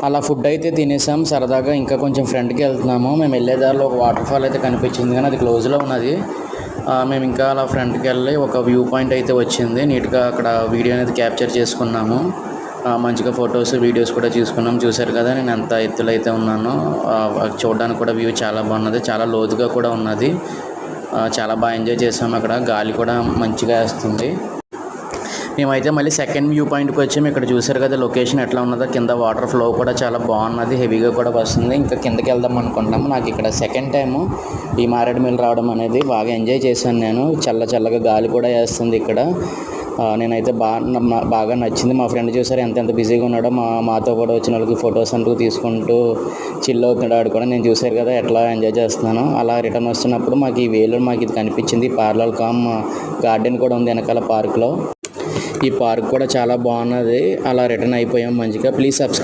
అలా ఫుడ్ అయితే తినేసాం. సరదాగా ఇంకా కొంచెం ఫ్రంట్కి వెళ్తున్నాము. మేము వెళ్ళే దారిలో ఒక వాటర్ ఫాల్ అయితే కనిపించింది, కానీ అది క్లోజ్లో ఉన్నది. మేము ఇంకా అలా ఫ్రంట్కి వెళ్ళి ఒక వ్యూ పాయింట్ అయితే వచ్చింది. నీట్గా అక్కడ వీడియో అనేది క్యాప్చర్ చేసుకున్నాము. మంచిగా ఫొటోస్ వీడియోస్ కూడా తీసుకున్నాం. చూశారు కదా నేను ఎంత ఎత్తులో అయితే ఉన్నానో. చూడడానికి కూడా వ్యూ చాలా బాగున్నది, చాలా లోతుగా కూడా ఉన్నది. చాలా బాగా ఎంజాయ్ చేసాము. అక్కడ గాలి కూడా మంచిగా వేస్తుంది. మేమైతే మళ్ళీ సెకండ్ వ్యూ పాయింట్కి వచ్చాము. ఇక్కడ చూసారు కదా లొకేషన్ ఎట్లా ఉన్నదో. కింద వాటర్ ఫ్లో కూడా చాలా బాగున్నది, హెవీగా కూడా వస్తుంది. ఇంకా కిందకి వెళ్దాం అనుకుంటాము. నాకు ఇక్కడ సెకండ్ టైము ఈ మారేడుమిల్లి రావడం అనేది. బాగా ఎంజాయ్ చేశాను నేను. చల్లగా గాలి కూడా వేస్తుంది ఇక్కడ. నేనైతే బాగా నచ్చింది. మా ఫ్రెండ్ చూసారు ఎంత బిజీగా ఉన్నాడో. మాతో కూడా వచ్చిన వాళ్ళకి ఫొటోస్ అంటూ తీసుకుంటూ చిల్ అవుతున్నాడు ఆడు కూడా. నేను చూసారు కదా ఎట్లా ఎంజాయ్ చేస్తున్నాను. అలా రిటర్న్ వస్తున్నప్పుడు మాకు ఈ వేలో మాకు ఇది కనిపించింది. పార్లర్ కామ్ గార్డెన్ కూడా ఉంది వెనకాల పార్క్లో. ఈ పార్క్ కూడా చాలా బాగున్నది. అలా రిటర్న్ అయిపోయాం మంచిగా. Please subscribe.